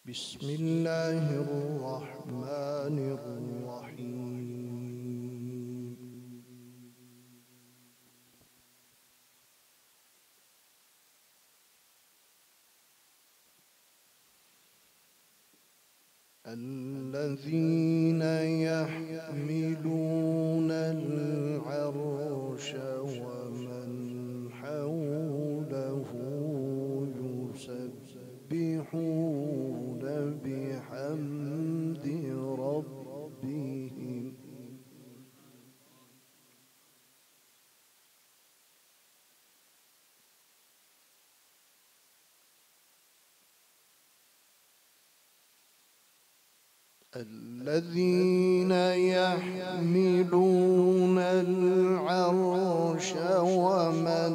بسم الله الرحمن الرحيم. الذين يحملون العرش ومن حوله يسبحون بحمد ربهم الذين يحملون العرش ومن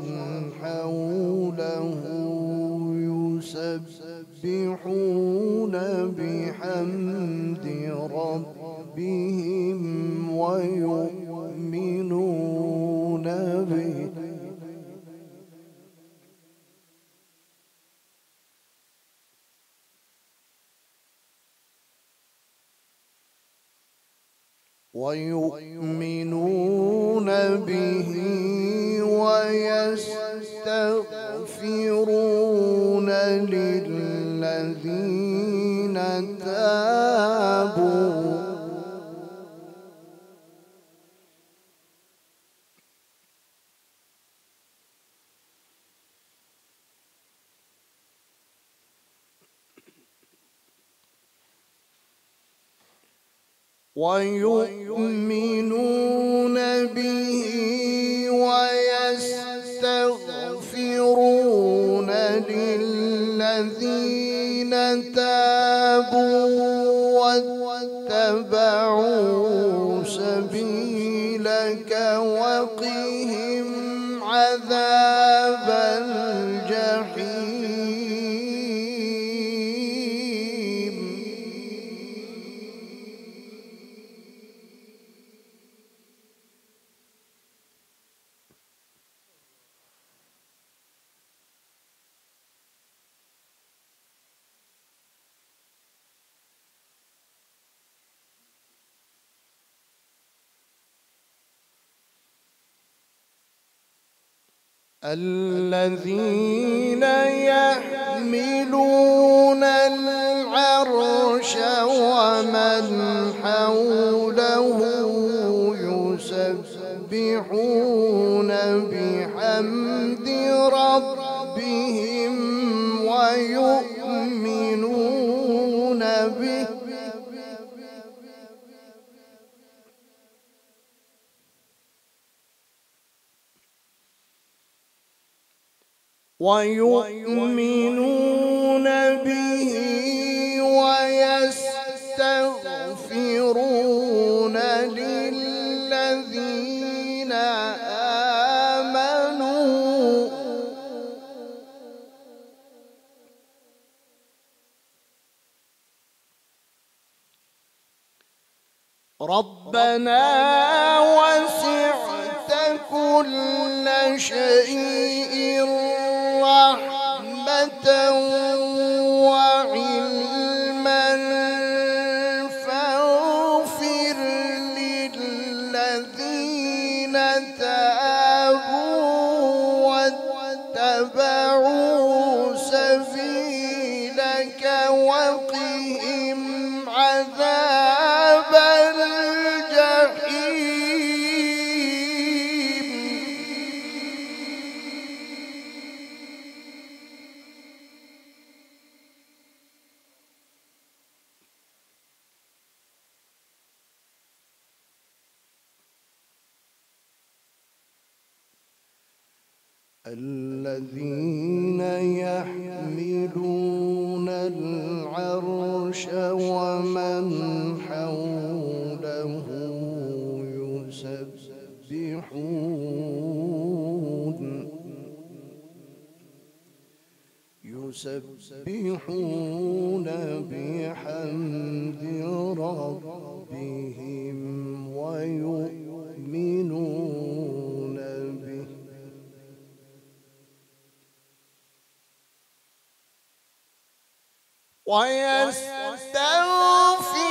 حوله يسبحون بحمد ربهم ويؤمنون به ويستغفرون للذين تابوا ويؤمنون به ويستغفرون للذين تابوا واتبعوا سبيلك وقهم عذاب الجحيم. الذين يحملون العرش ومن حوله يسبحون بحمد ربهم ويؤمنون به ويستغفرون للذين آمنوا ربنا وسعت كل شيء رحمة وعلما فاغفر للذين تابوا واتبعوا سبيلك وقهم عذاب الجحيم. الذين يحملون العرش ومن حوله يسبحون بحمد ربهم ويؤمنون به ويستغفرون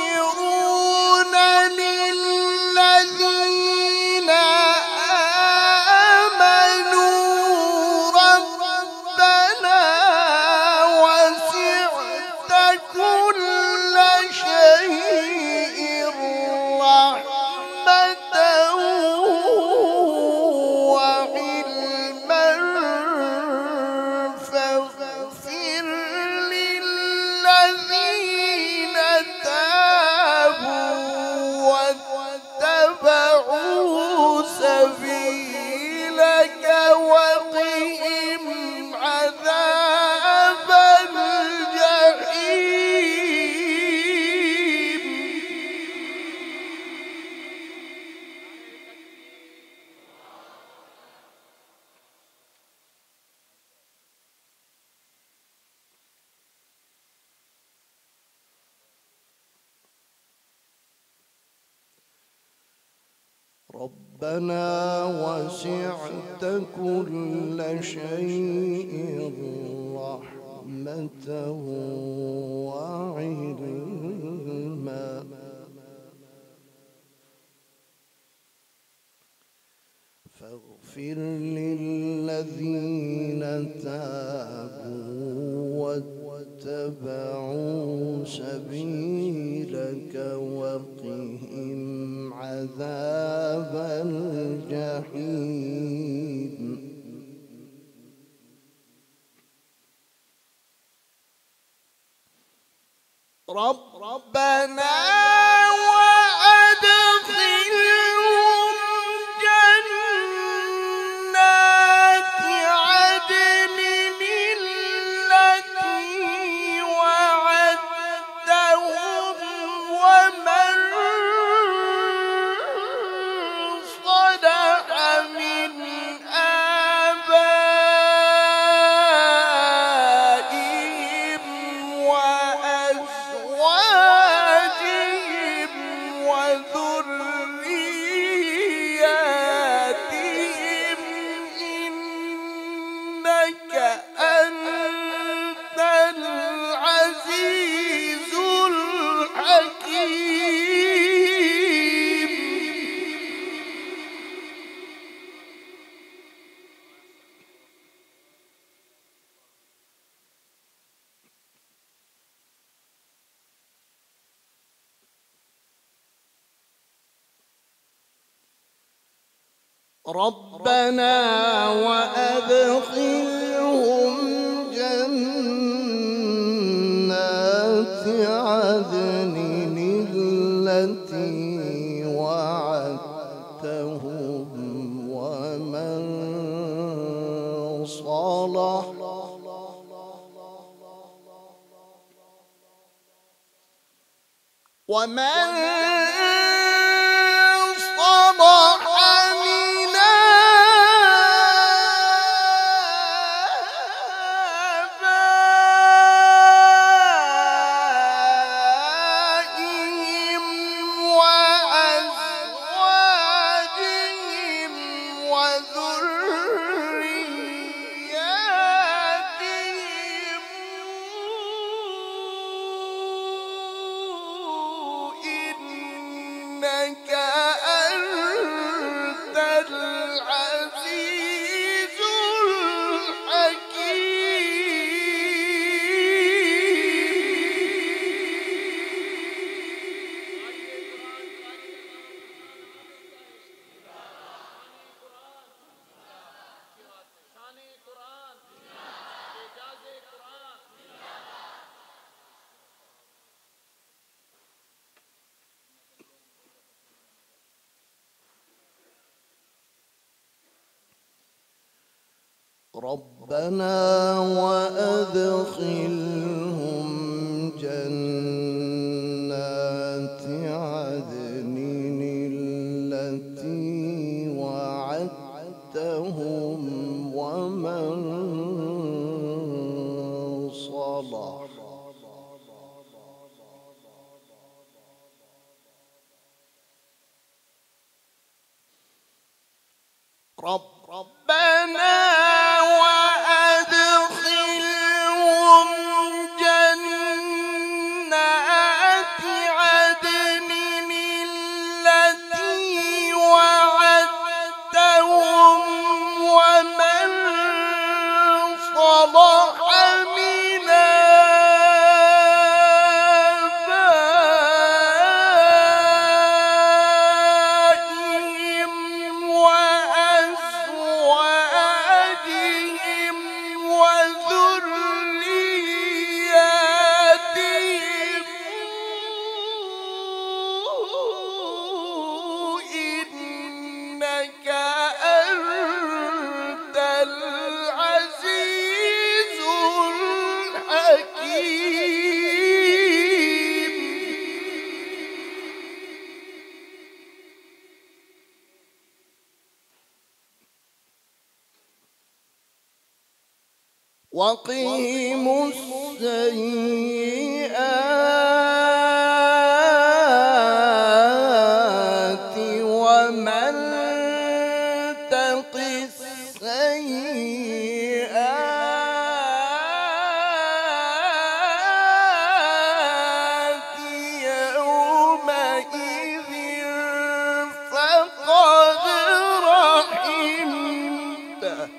ويستغفرون للذين آمنوا ربنا وسعت كل شيء رحمة وعلما فاغفر للذين تابوا واتبعوا سبيلك وقهم عذاب الجحيم. ربنا وسعت كل شيء رحمة وعلما فاغفر للذين تابوا واتبعوا سبيلك وقهم عذاب الجحيم. ربنا وأدخلهم جنات عدن التي وعدتهم ومن صلح من آبائهم وأزواجهم وذرياتهم إنك أنت العزيز الحكيم. ربنا وأدخلهم جنات عدن التي وعدتهم ومن صلح من آبائهم وأزواجهم وذرياتهم إنك أنت العزيز ربنا وأدخلهم جنات عدن التي وعدتهم ومن صلح ربنا وأدخلهم جنات وقهم السيئات ومن تق السيئات يومئذ فقد رحمته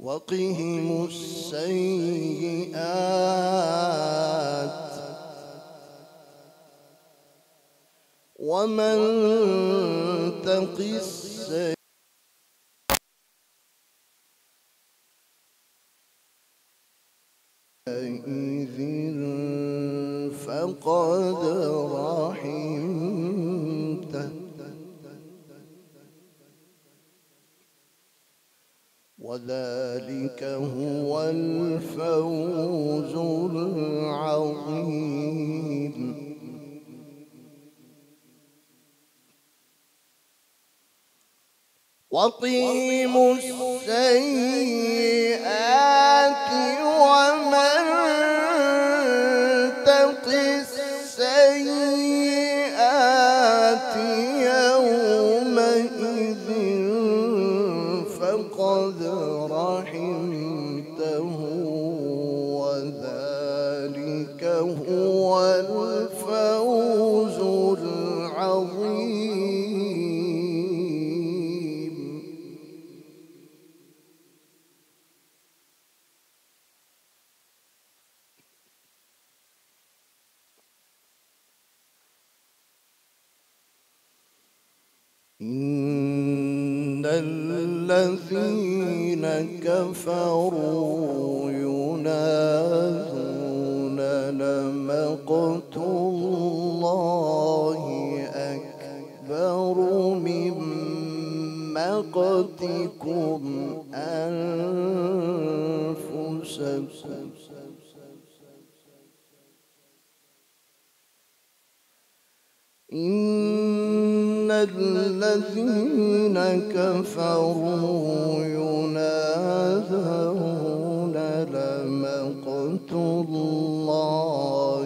وقهم السيئات ومن تق السيئات فقد رحمته وذلك هو الفوز العظيم. وقهم السيئات ومن تق السيئات يومئذ فقد رحمته وذلك هو الفوز العظيم. إن الذين كفروا ينادون لمقت الله أكبر من مقتكم أنفسكم إن الذين كفروا ينادون لمقت الله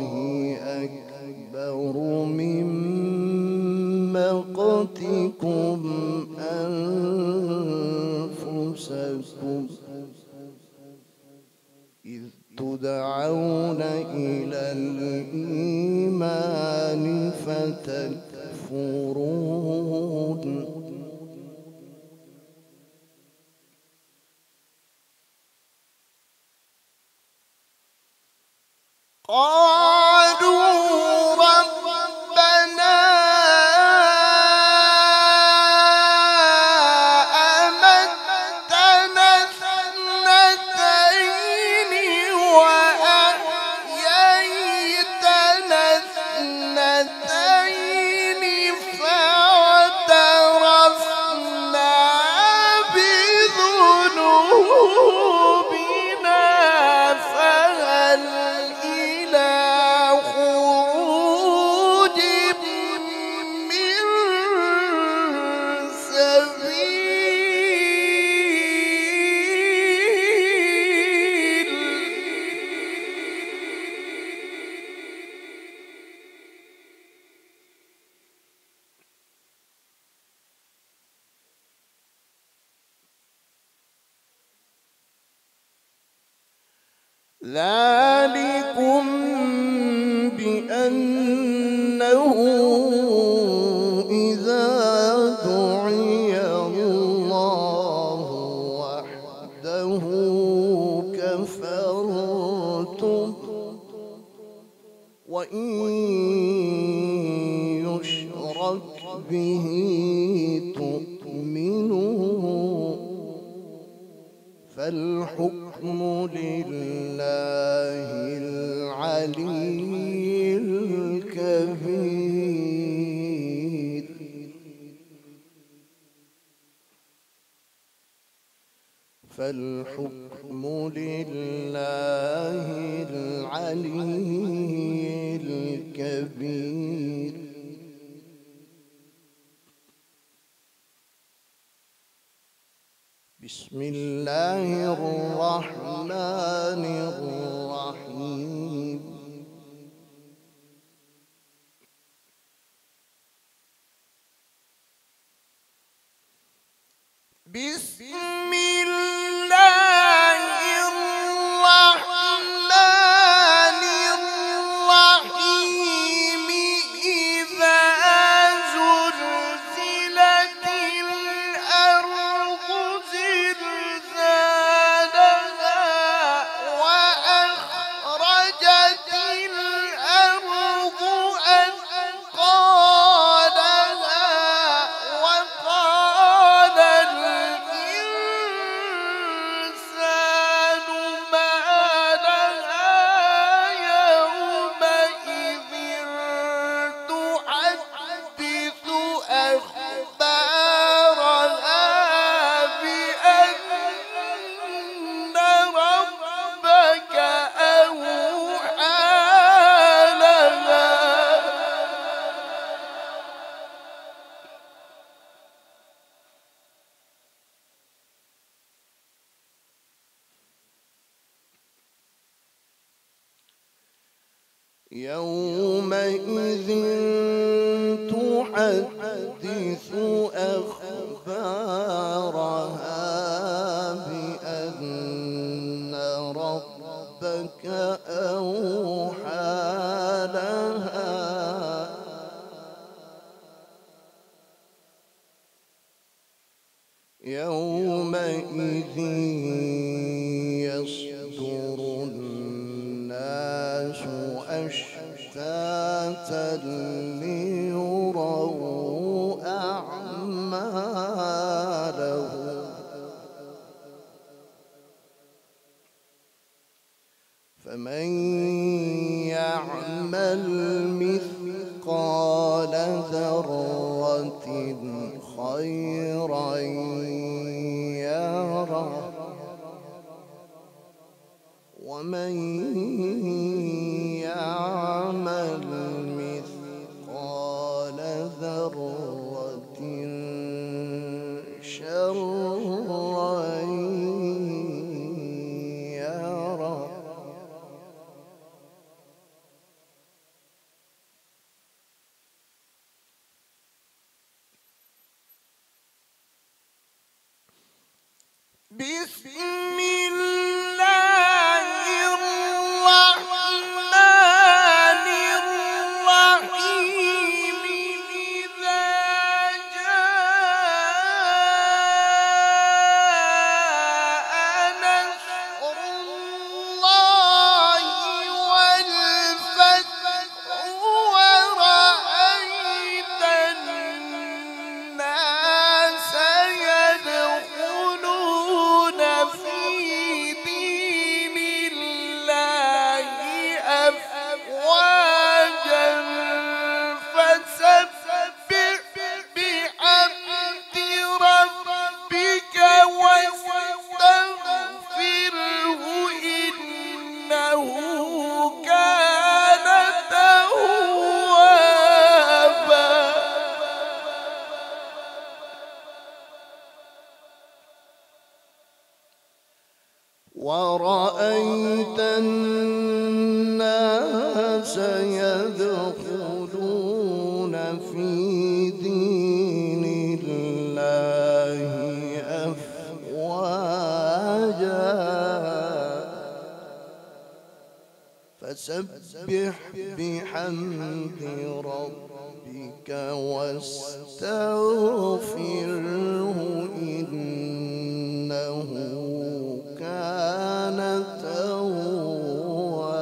أكبر من مقتكم أنفسكم إذ تدعون إلى الإيمان فتكفرون قالوا ربنا أمتنا اثنتين وأحييتنا اثنتين فاعترفنا بذنوبنا فهل إلى خروج من سبيل. ذلكم بأنه إذا دعي الله وحده كفرتم وإن يشرك به تؤمنوا فالحكم لله العلي الكبير. فالحكم لله العلي الكبير. بسم الله الرحمن الرحيم بسم الله الرحمن الرحيم إذا زلزلت الأرض زلزالها وأخرجت الأرض أثقالها وقال الإنسان ما لها يومئذ تحدث أخبارها بأن ربك أوحى لها يومئذ تحدث أخبارها بأن ربك أوحى لها يومئذ يصدر الناس أشتاتا ليروا أعمالهم فمن يعمل مثقال ذرة خيرا يره ومن يعمل مثقال ذرة شرا يره بسم الله الرحمن الرحيم إذا جاء نصر الله والفتح ورأيت الناس يدخلون في دين الله أفواجا فسبح بحمد ربك واستغفره إنه كان توابا ورأيت الناس يدخلون في دين الله أفواجا فسبح بحمد ربك واستغفره إنه كان توابا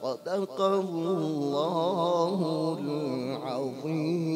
صدق الله العظيم